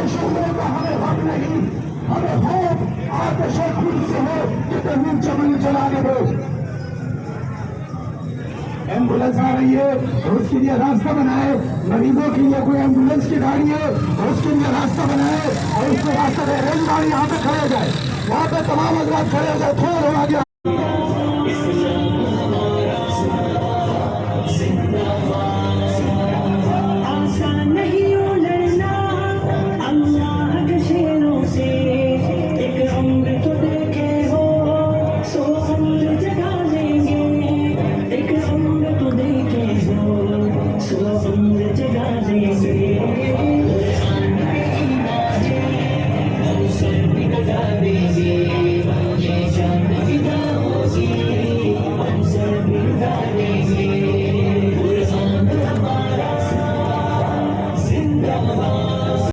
शोरों का हमें हक नहीं, हमें हो आतिश खुद से हो कि तहमीर चमन चलाने दो। एम्बुलेंस आ रही है और उसके लिए रास्ता बनाए, मरीजों के लिए कोई एम्बुलेंस की गाड़ी है और उसके लिए रास्ता बनाए और उसको रास्ता दे। रेलगाड़ी यहाँ पे खड़े हो जाए, यहाँ पे तमाम हजरात खड़े हो जाए, थोड़ा आगे।